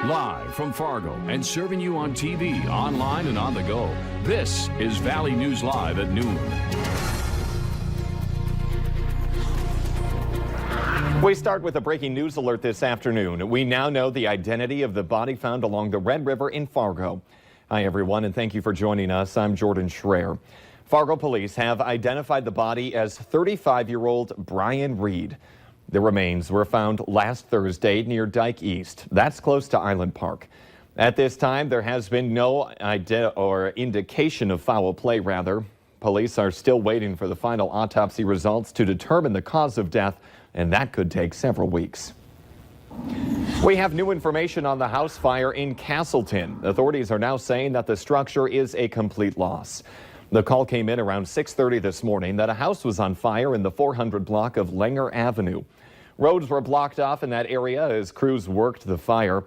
Live from Fargo and serving you on TV, online, and on the go. This is Valley News Live at noon. We start with a breaking news alert this afternoon. We now know the identity of the body found along the Red River in Fargo. Hi, everyone, and thank you for joining us. I'm Jordan Schreier. Fargo police have identified the body as 35-year-old Brian Reed. The remains were found last Thursday near Dyke East. That's close to Island Park. At this time, there has been no indication of foul play, rather. Police are still waiting for the final autopsy results to determine the cause of death, and that could take several weeks. We have new information on the house fire in Castleton. Authorities are now saying that the structure is a complete loss. The call came in around 6:30 this morning that a house was on fire in the 400 block of Langer Avenue. Roads were blocked off in that area as crews worked the fire.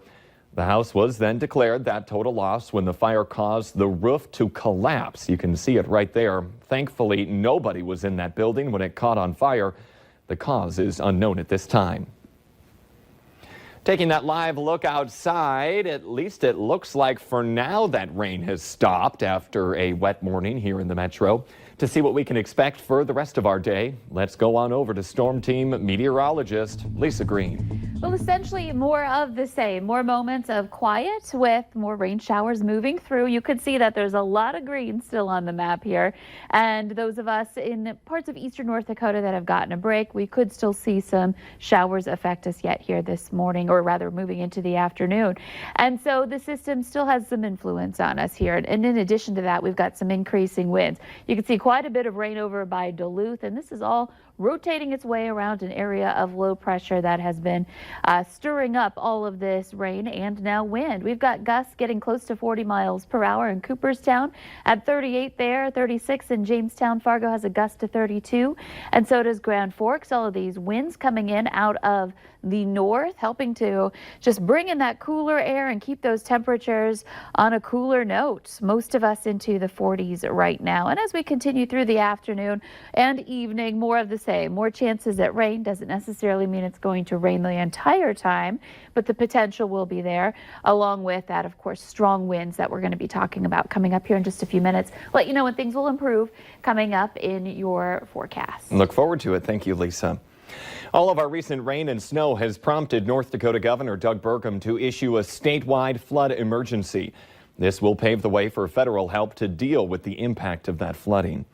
The house was then declared that total loss when the fire caused the roof to collapse. You can see it right there. Thankfully, nobody was in that building when it caught on fire. The cause is unknown at this time. Taking that live look outside, at least it looks like for now that rain has stopped after a wet morning here in the metro. To see what we can expect for the rest of our day, let's go on over to Storm Team meteorologist Lisa Green. Well, essentially more of the same, more moments of quiet with more rain showers moving through. You could see that there's a lot of green still on the map here. And those of us in parts of eastern North Dakota that have gotten a break, we could still see some showers affect us yet here this morning, or rather moving into the afternoon. And so the system still has some influence on us here. And in addition to that, we've got some increasing winds. You can see quite a bit of rain over by Duluth, and this is all rotating its way around an area of low pressure that has been stirring up all of this rain and now wind. We've got gusts getting close to 40 miles per hour in Cooperstown at 38 there, 36 in Jamestown. Fargo has a gust to 32, and so does Grand Forks. All of these winds coming in out of the north, helping to just bring in that cooler air and keep those temperatures on a cooler note. Most of us into the 40s right now. And as we continue through the afternoon and evening, more of the same. More chances at rain. Doesn't necessarily mean it's going to rain the entire time, but the potential will be there. Along with that, of course, strong winds that we're going to be talking about coming up here in just a few minutes. Let you know when things will improve coming up in your forecast. Look forward to it. Thank you, Lisa. All of our recent rain and snow has prompted North Dakota Governor Doug Burgum to issue a statewide flood emergency. This will pave the way for federal help to deal with the impact of that flooding.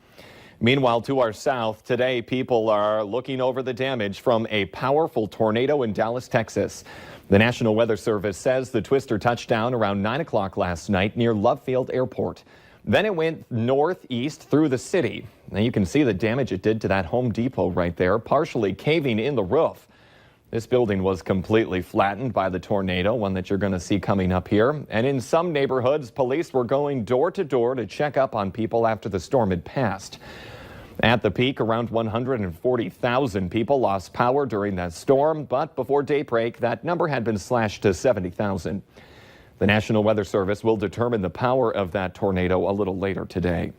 Meanwhile, to our south, today people are looking over the damage from a powerful tornado in Dallas, Texas. The National Weather Service says the twister touched down around 9 o'clock last night near Love Field Airport. Then it went northeast through the city. Now you can see the damage it did to that Home Depot right there, partially caving in the roof. This building was completely flattened by the tornado, one that you're going to see coming up here. And in some neighborhoods, police were going door to door to check up on people after the storm had passed. At the peak, around 140,000 people lost power during that storm, but before daybreak, that number had been slashed to 70,000. The National Weather Service will determine the power of that tornado a little later today.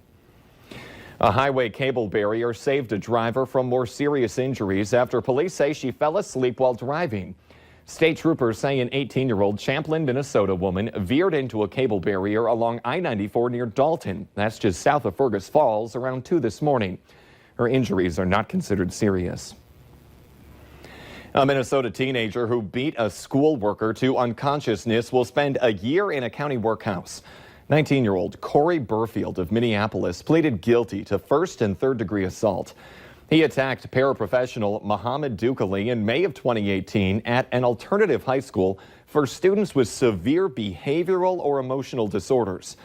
A highway cable barrier saved a driver from more serious injuries after police say she fell asleep while driving. State troopers say an 18-year-old Champlin, Minnesota woman veered into a cable barrier along I-94 near Dalton. That's just south of Fergus Falls around 2 this morning. Her injuries are not considered serious. A Minnesota teenager who beat a school worker to unconsciousness will spend a year in a county workhouse. 19-year-old Corey Burfield of Minneapolis pleaded guilty to first and third degree assault. He attacked paraprofessional Mohammed Dukali in May of 2018 at an alternative high school for students with severe behavioral or emotional disorders.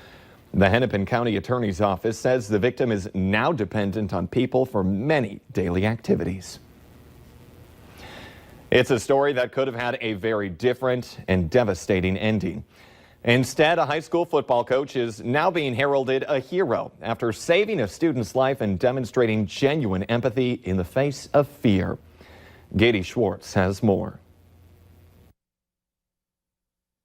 The Hennepin County Attorney's Office says the victim is now dependent on people for many daily activities. It's a story that could have had a very different and devastating ending. Instead, a high school football coach is now being heralded a hero after saving a student's life and demonstrating genuine empathy in the face of fear. Gady Schwartz has more.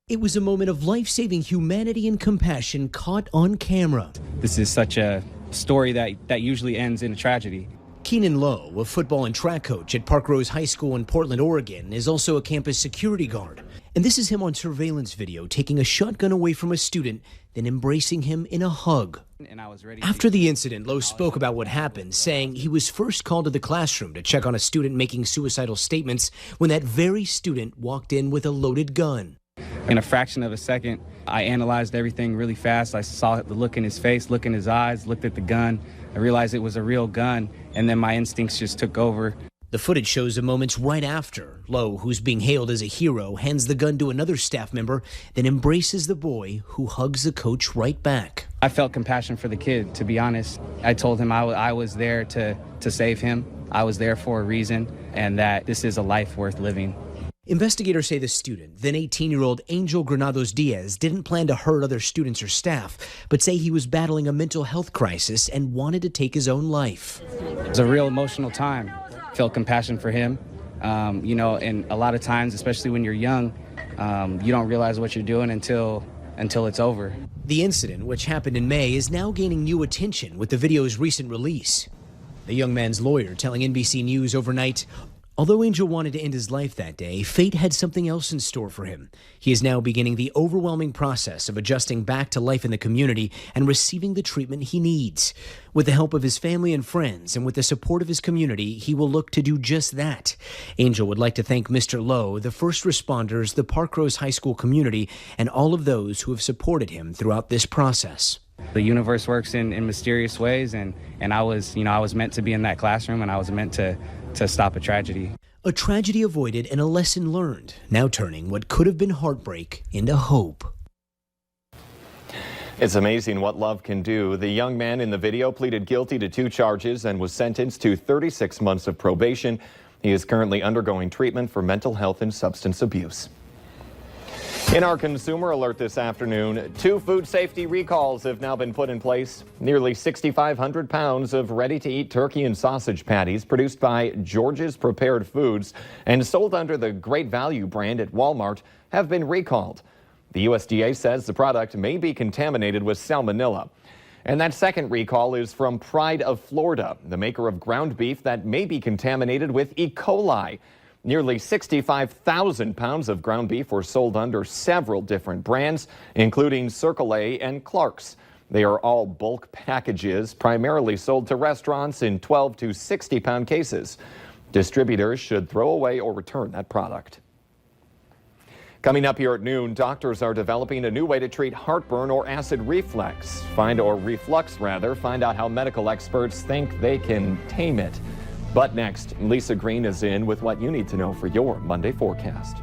It was a moment of life-saving humanity and compassion caught on camera. This is such a story that usually ends in a tragedy. Keenan Lowe, a football and track coach at Park Rose High School in Portland, Oregon, is also a campus security guard. And this is him on surveillance video taking a shotgun away from a student, then embracing him in a hug. After the incident, Lowe spoke about what happened, saying he was first called to the classroom to check on a student making suicidal statements when that very student walked in with a loaded gun. In a fraction of a second, I analyzed everything really fast. I saw the look in his face, look in his eyes, looked at the gun. I realized it was a real gun, and then my instincts just took over. The footage shows the moments right after. Lowe, who's being hailed as a hero, hands the gun to another staff member, then embraces the boy, who hugs the coach right back. I felt compassion for the kid, to be honest. I told him I was there to save him. I was there for a reason, and that this is a life worth living. Investigators say the student, then 18-year-old Angel Granados Diaz, didn't plan to hurt other students or staff, but say he was battling a mental health crisis and wanted to take his own life. It was a real emotional time. Felt compassion for him. And a lot of times, especially when you're young, you don't realize what you're doing until it's over. The incident, which happened in May, is now gaining new attention with the video's recent release. The young man's lawyer telling NBC News overnight, although Angel wanted to end his life that day, fate had something else in store for him. He is now beginning the overwhelming process of adjusting back to life in the community and receiving the treatment he needs. With the help of his family and friends and with the support of his community, he will look to do just that. Angel would like to thank Mr. Lowe, the first responders, the Park Rose High School community, and all of those who have supported him throughout this process. The universe works in mysterious ways, and I was meant to be in that classroom, and I was meant to stop a tragedy. A tragedy avoided and a lesson learned, now turning what could have been heartbreak into hope. It's amazing what love can do. The young man in the video pleaded guilty to 2 charges and was sentenced to 36 months of probation. He is currently undergoing treatment for mental health and substance abuse. In our consumer alert this afternoon, 2 food safety recalls have now been put in place. Nearly 6,500 pounds of ready-to-eat turkey and sausage patties produced by George's Prepared Foods and sold under the Great Value brand at Walmart have been recalled. The USDA says the product may be contaminated with salmonella. And that second recall is from Pride of Florida, the maker of ground beef that may be contaminated with E. coli. Nearly 65,000 pounds of ground beef were sold under several different brands, including Circle A and Clark's. They are all bulk packages, primarily sold to restaurants in 12 to 60-pound cases. Distributors should throw away or return that product. Coming up here at noon, doctors are developing a new way to treat heartburn or acid reflux. Find out how medical experts think they can tame it. But next, Lisa Green is in with what you need to know for your Monday forecast.